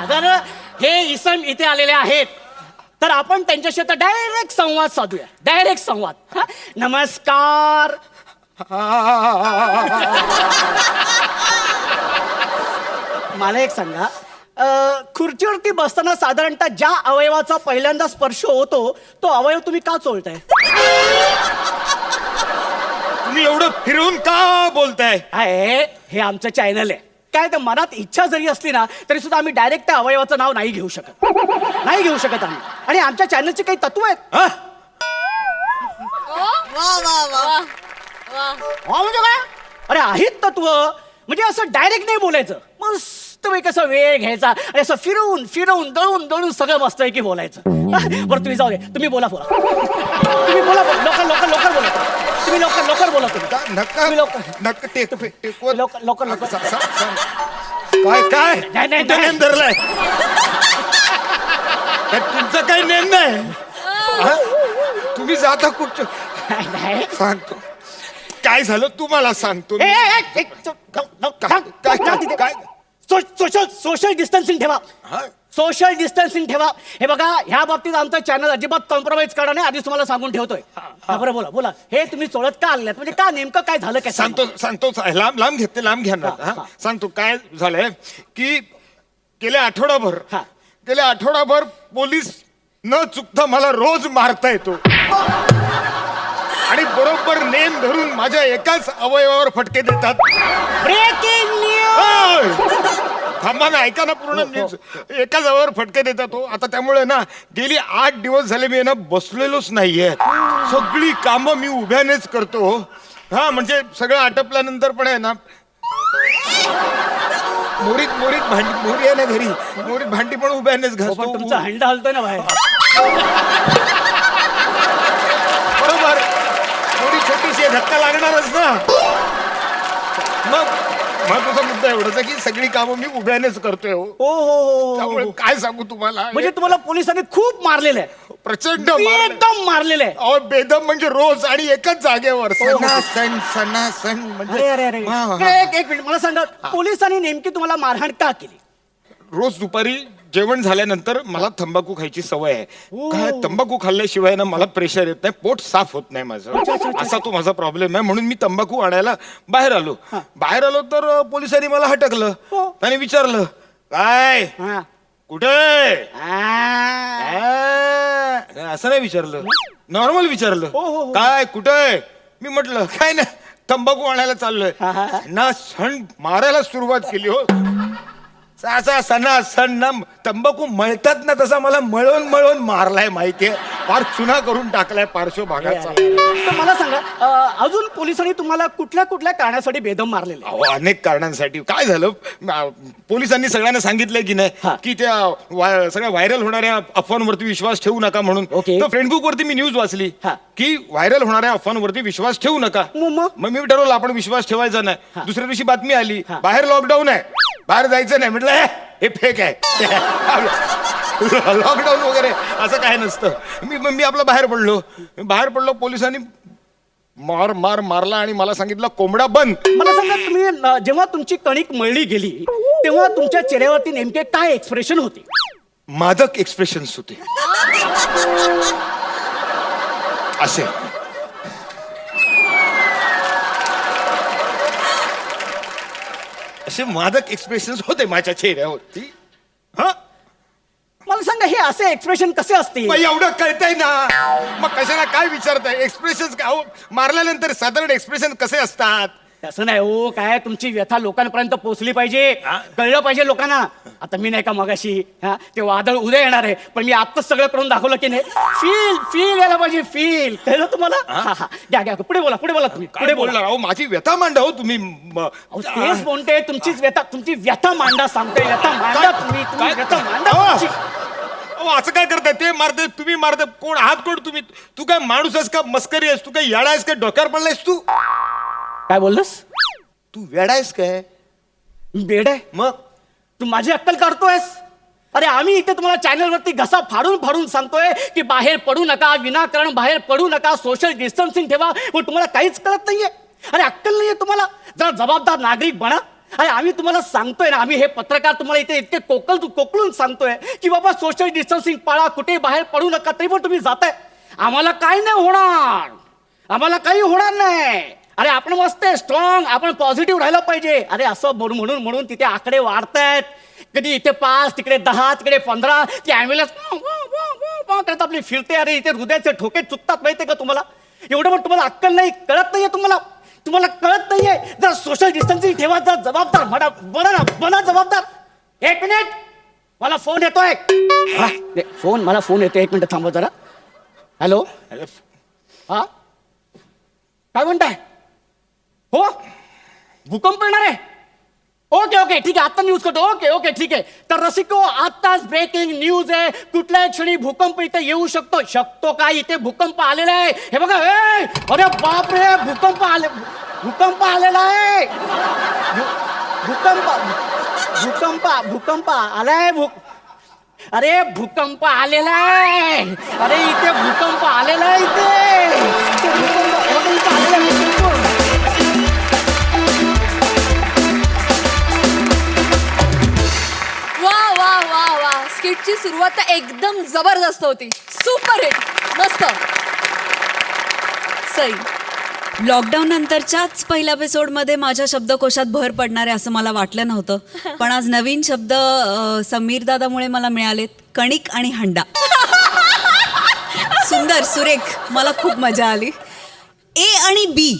तर हे इसम इथे आलेले आहेत, तर आपण त्यांच्याशी आता डायरेक्ट संवाद साधूया. डायरेक्ट संवाद. नमस्कार. मला एक सांगा, खुर्चीवरती बसताना साधारणतः ज्या अवयवाचा पहिल्यांदा स्पर्श होतो तो अवयव तुम्ही का चोळताय?
तुम्ही एवढं फिरून का बोलताय?
हे आमचं चॅनल आहे. काय तर मनात इच्छा जरी असली ना तरी सुद्धा आम्ही डायरेक्ट त्या अवयवाचं नाव नाही घेऊ शकत आम्ही. आणि आमच्या चॅनलचे काही तत्व आहेत. म्हणजे काय? अरे आहेत तत्व. म्हणजे असं डायरेक्ट नाही बोलायचं, मस्त कसं वेळ घ्यायचा आणि असं फिरवून फिरवून दळून दळून सगळं मस्त आहे की बोलायचं. बरं तुम्ही जाऊ दे, तुम्ही बोला. तुम्ही बोला, लवकर बोला. तुम्ही लवकर बोला.
काय
नाही.
नेम धरलाय? तुमचा काही नेम नाही. तुम्ही जाता कुठं? सांगतो काय झालं तुम्हाला सांगतो.
सोशल डिस्टन्सिंग ठेवा. सोशल डिस्टन्सिंग ठेवा. हे बघा, ह्या बाबतीत आमचं चॅनल अजिबात कॉम्प्रोमाइज करणार नाही, आधीच तुम्हाला सांगून ठेवतोय. बरं बोला. हे तुम्ही चोळत का आलेत? म्हणजे का नेमकं काय झालं? काय
सांगतो लांब घ्या ना. सांगतो काय झालंय की गेल्या आठवडाभर पोलीस न चुकता मला रोज मारता येतो आणि बरोबर नेम धरून माझ्या एकाच अवयवावर फटके देतात.
Breaking news.
थांबा ना, ऐका ना पूर्ण न्यूज. एकाच अवयवावर फटके देतात हो. आता त्यामुळे ना गेली 8 दिवस झाले मी ना बसलेलोच नाहीये. सगळी कामं मी उभ्यानेच करतो. म्हणजे सगळं आटपल्यानंतर पण आहे ना, मोरीत मोरी आहे ना घरी, मोरीत भांडी पण उभ्यानेच घासतो.
तुमचा हंडा हलतोय ना बाहेर.
बरोबर, थोडी छोटीशी धक्का लागणारच ना. मग तुझा मुद्दा एवढाच आहे की सगळी कामं मी उभ्यानेच करतोय हो. त्यामुळे काय सांगू तुम्हाला.
म्हणजे तुम्हाला पोलिसांनी खूप मारलेलं आहे.
प्रचंड
एकदम मारलेलं आहे.
अहो बेदम म्हणजे रोज आणि एकाच जागेवर सणासण म्हणजे
अरे एक मिनिट मला सांगा, पोलिसांनी नेमकी तुम्हाला मारहाण का केली?
रोज दुपारी जेवण झाल्यानंतर मला तंबाखू खायची सवय आहे. काय तंबाखू खाल्ल्याशिवाय ना मला प्रेशर येत नाही, पोट साफ होत नाही माझं. असा तो माझा प्रॉब्लेम आहे. म्हणून मी तंबाखू आणायला बाहेर आलो तर पोलिसांनी मला हटकलं. त्याने विचारलं, काय कुठे? असं नाही विचारलं, नॉर्मल विचारलं, काय कुठे? मी म्हटलं काय नाही, तंबाखू आणायला चाललोय. ना सण मारायला सुरुवात केली हो. सण तंबाखू मळतात ना तसा मला मळून मारलाय. माहितीये, फार चुना करून टाकलाय पार्श्वभागाचा.
तर मला सांगा, अजून पोलिसांनी तुम्हाला कुठल्या कारणासाठी बेदम मारलेले?
अनेक कारणांसाठी. काय झालं, पोलिसांनी सगळ्यांना सांगितलंय की नाही की त्या सगळ्या व्हायरल होणाऱ्या अफवांवरती विश्वास ठेवू नका म्हणून. तर फेसबुक वरती मी न्यूज वाचली की व्हायरल होणाऱ्या अफवांवरती विश्वास ठेवू नका. मग मी ठरवलं आपण विश्वास ठेवायचा नाही. दुसऱ्या दिवशी बातमी आली, बाहेर लॉकडाऊन आहे, बाहेर जायचं नाही. म्हटलं हे फेक आहे, लॉकडाऊन वगैरे असं काय नसतं. मी आपलं बाहेर पडलो. पोलिसांनी मारला आणि मला सांगितलं कोंबडा बंद.
मला सांगा, तुम्ही जेव्हा तुमची कणिक मळली गेली तेव्हा तुमच्या चेहऱ्यावरती नेमके काय एक्सप्रेशन होते?
मादक एक्सप्रेशन्स होते असे. असे मादक एक्सप्रेशन होते माझ्या चेहऱ्यावरती. हा
मला सांगा हे असे एक्सप्रेशन कसे असतील?
मग एवढं कळतंय ना, मग कशाला काय विचारताय? एक्सप्रेशन मारल्यानंतर साधारण एक्सप्रेशन कसे असतात?
तसं नाही हो, काय तुमची व्यथा लोकांपर्यंत पोहोचली पाहिजे, कळलं पाहिजे लोकांना. आता मी नाही का मगाशी ते वादळ उद्या येणार आहे, पण मी आत्ताच सगळं करून दाखवलं की नाही. फील यायला पाहिजे, फील. कळलं तुम्हाला? घ्या पुढे बोला तुम्ही.
पुढे बोलणार अहो, माझी व्यथा मांडा हो तुम्ही.
तेच म्हणते, तुमची व्यथा मांडा सांगते. व्यथा मांडा तुम्ही व्यथा मांडा तुमची.
अहो, असं काय करताय? ते मारते, तुम्ही मारते. कोण आहात कोण तुम्ही? तू काय माणूस आहेस का? मस्करी आहेस? तू काय येडा आहेस का? डोक्यावर पडलायस तू?
काय बोललास?
तू वेडा आहेस काय?
बेड आहे
मग
तू माझी अक्कल काढतोयस? अरे आम्ही इथे तुम्हाला चॅनलवरती घसा फाडून सांगतोय की बाहेर पडू नका, विनाकारण बाहेर पडू नका, सोशल डिस्टन्सिंग ठेवा, पण तुम्हाला काहीच कळत नाहीये. अरे अक्कल नाहीये तुम्हाला? जरा जबाबदार नागरिक बना. अरे आम्ही तुम्हाला सांगतोय ना, आम्ही हे पत्रकार तुम्हाला इथे इतके कोकळून सांगतोय की बाबा सोशल डिस्टन्सिंग पाळा, कुठे बाहेर पडू नका, तरी पण तुम्ही जाताय. आम्हाला काय नाही होणार, आम्हाला काही होणार नाही. अरे आपण मस्त स्ट्रॉंग, आपण पॉझिटिव्ह राहिलं पाहिजे. अरे असं म्हणून तिथे आकडे वाढतायत. कधी इथे 5, तिकडे 10, तिकडे 15. ती ॲम्ब्युलन्स करत आपली फिरते. अरे इथे हृदयाचे ठोके चुकतात माहितीये का तुम्हाला? एवढं पण तुम्हाला अक्कल नाही, कळत नाहीये तुम्हाला कळत नाहीये. जर सोशल डिस्टन्सिंग ठेवा, जर जबाबदार बना जबाबदार. 1 मिनिट, मला फोन येतोय. मला फोन येतोय, 1 मिनिट थांबव जरा. हॅलो, हा काय म्हणताय? हो, भूकंप येणार आहे. ओके ठीक आहे, आता न्यूज करतो. ओके ठीक आहे. तर रसिको, आताच ब्रेकिंग न्यूज आहे. कुठल्याही क्षणी भूकंप इथे येऊ शकतो काय? इथे भूकंप आलेला आहे. हे बघा. अरे बापरे, भूकंप आलेला आहे. भूकंप आलाय. अरे भूकंप आलेला आहे. अरे इथे भूकंप आलेला आहे. इथे भूकंप आलेला आहे.
वा स्किटची सुरुवात तर एकदम जबरदस्त होती. सुपर हिट, मस्त. सई,
लॉकडाऊन नंतरच्याच पहिल्या एपिसोडमध्ये माझ्या शब्दकोशात भर पडणार आहे असं मला वाटलं नव्हतं, पण आज नवीन शब्द समीर दादामुळे मला मिळालेत. कणिक आणि हंडा. सुंदर, सुरेख, मला खूप मजा आली. ए आणि बी,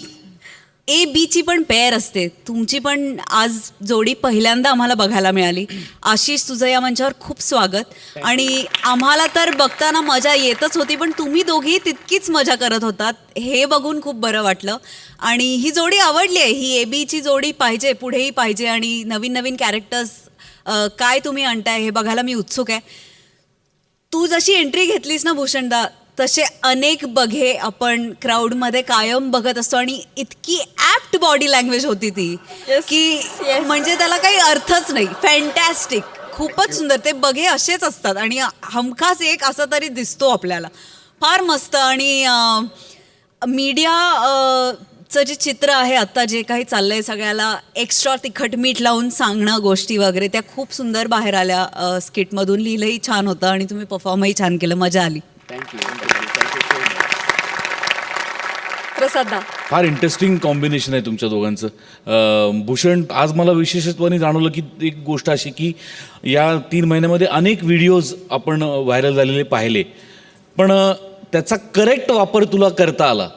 ए बीची पण पेअर असते. तुमची पण आज जोडी पहिल्यांदा आम्हाला बघायला मिळाली. आशिष, तुझं या मंचावर खूप स्वागत. आणि आम्हाला तर बघताना मजा येतच होती, पण तुम्ही दोघी तितकीच मजा करत होतात, हे बघून खूप बरं वाटलं. आणि ही जोडी आवडली आहे. ही ए बीची जोडी पाहिजे, पुढेही पाहिजे. आणि नवीन नवीन कॅरेक्टर्स काय तुम्ही आणताय हे बघायला मी उत्सुक आहे. तू जशी एंट्री घेतलीस ना भूषणदा, तसे अनेक बघे आपण क्राऊडमध्ये कायम बघत असतो. आणि इतकी ॲप्ट बॉडी लँग्वेज होती ती की म्हणजे त्याला काही अर्थच नाही. फॅन्टॅस्टिक, खूपच सुंदर. ते बघे असेच असतात आणि हमखास एक असा तरी दिसतो आपल्याला. फार मस्त. आणि मीडियाचं जे चित्र आहे आत्ता, जे काही चाललंय, सगळ्याला एक्स्ट्रा तिखट मीठ लावून सांगणं गोष्टी वगैरे, त्या खूप सुंदर बाहेर आल्या स्किटमधून. लिहिलंही छान होतं आणि तुम्ही परफॉर्मही छान केलं. मजा आली.
प्रसाद,
फार इंटरेस्टिंग कॉम्बिनेशन आहे तुमच्या दोघांचं. भूषण, आज मला विशेषत्वाने जाणवलं की एक गोष्ट अशी की या 3 महिन्यामध्ये अनेक व्हिडिओज आपण व्हायरल झालेले पाहिले, पण त्याचा करेक्ट वापर तुला करता आला.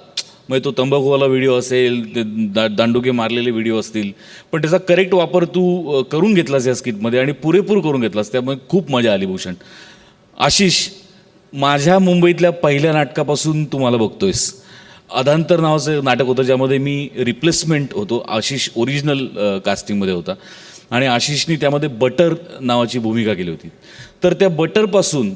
म्हणजे तो तंबाखूवाला व्हिडिओ असेल, ते दांडुके मारलेले व्हिडिओ असतील, पण त्याचा करेक्ट वापर तू करून घेतलास या स्किटमध्ये आणि पुरेपूर करून घेतलास. त्यामुळे खूप मजा आली. भूषण. आशिष, माझ्या मुंबईतल्या पहिल्या नाटकापासून तू मला बघतोयस. अधांतर नावाचं नाटक होतं, ज्यामध्ये मी रिप्लेसमेंट होतो. आशिष ओरिजिनल कास्टिंगमध्ये होता आणि आशिषनी त्यामध्ये बटर नावाची भूमिका केली होती. तर त्या बटरपासून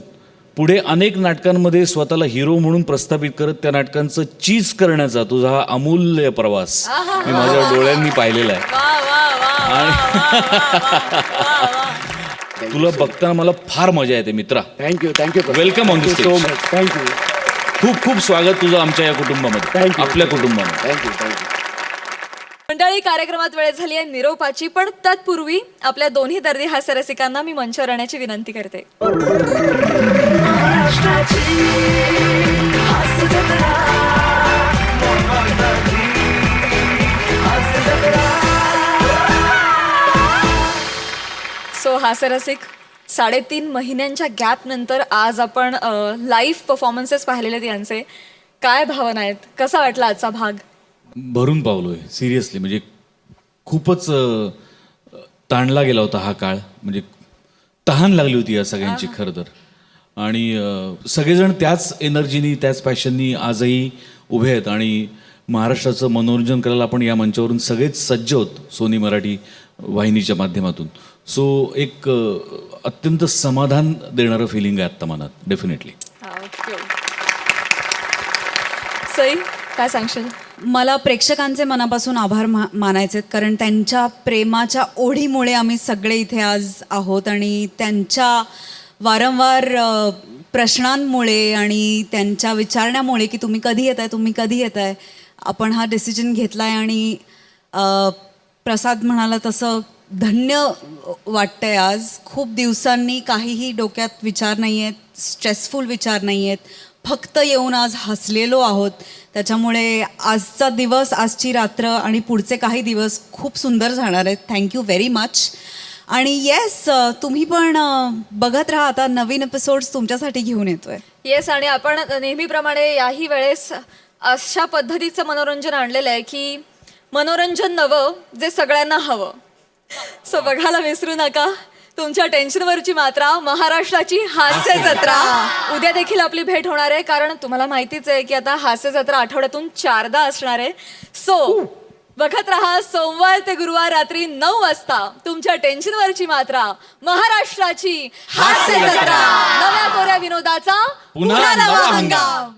पुढे अनेक नाटकांमध्ये स्वतःला हिरो म्हणून प्रस्थापित करत त्या नाटकांचं चीज करण्याचा तुझा हा अमूल्य प्रवास मी माझ्या डोळ्यांनी पाहिलेला आहे. तुला बघताना मला फार मजा येते मित्रा.
Thank you.
Welcome on the stage.
So much. Thank you.
खूप स्वागत तुझं आमच्या या कुटुंबामध्ये, आपल्या कुटुंबामध्ये.
थँक्यू.
मंडळी, कार्यक्रमात वेळ झाली आहे निरोपाची, पण तत्पूर्वी आपल्या दोन्ही दर्दी हास्य रसिकांना मी मंचावर येण्याची विनंती करते. सो हास्यरसिक 3.5 महिन्यांच्या गॅप नंतर आज आपण लाईव्ह परफॉर्मन्सेस पाहिलेले आहेत यांचे. काय भावना आहेत, कसा वाटला आजचा भाग?
भरून पावलोय सिरियसली. म्हणजे खूपच ताणला गेला होता हा काळ. म्हणजे तहान लागली होती या सगळ्यांची खरं तर. आणि सगळेजण त्याच एनर्जीनी त्याच पॅशननी आजही उभे आहेत आणि महाराष्ट्राचं मनोरंजन करायला आपण या मंचावरून सगळेच सज्ज होत सोनी मराठी वाहिनीच्या माध्यमातून. सो एक अत्यंत समाधान देणारं फिलिंग आहे आत्ता मनात डेफिनेटली.
सई काय सांगशील?
मला प्रेक्षकांचे मनापासून आभार मानायचे आहेत, कारण त्यांच्या प्रेमाच्या ओढीमुळे आम्ही सगळे इथे आज आहोत आणि त्यांच्या वारंवार प्रश्नांमुळे आणि त्यांच्या विचारण्यामुळे की तुम्ही कधी येत आहे आपण हा डिसिजन घेतला आहे. आणि प्रसाद म्हणाला तसं धन्य वाटतंय आज. खूप दिवसांनी काहीही डोक्यात विचार नाही आहेत, स्ट्रेसफुल विचार नाही आहेत, फक्त येऊन आज हसलेलो आहोत. त्याच्यामुळे आजचा दिवस, आजची रात्र आणि पुढचे काही दिवस खूप सुंदर जाणार आहेत. Thank you very much. आणि येस, तुम्ही पण बघत राहा, आता नवीन एपिसोड्स तुमच्यासाठी घेऊन येतोय.
येस, आणि आपण नेहमीप्रमाणे याही वेळेस अशा पद्धतीचं मनोरंजन आणलेलं आहे की मनोरंजन नवं जे सगळ्यांना हवं. सो बघायला विसरू नका तुमच्या टेन्शनवरची मात्रा, महाराष्ट्राची हास्य जत्रा. उद्या देखील आपली भेट होणार आहे, कारण तुम्हाला माहितीच आहे की आता हास्य जत्रा आठवड्यातून 4दा असणार आहे. सो बघत राहा सोमवार ते गुरुवार रात्री 9 वाजता तुमच्या टेन्शनवरची मात्रा, महाराष्ट्राची हास्य जत्रा. नव्या कोऱ्या विनोदाचा
पुन्हा
नवा
नवा
हंगाम.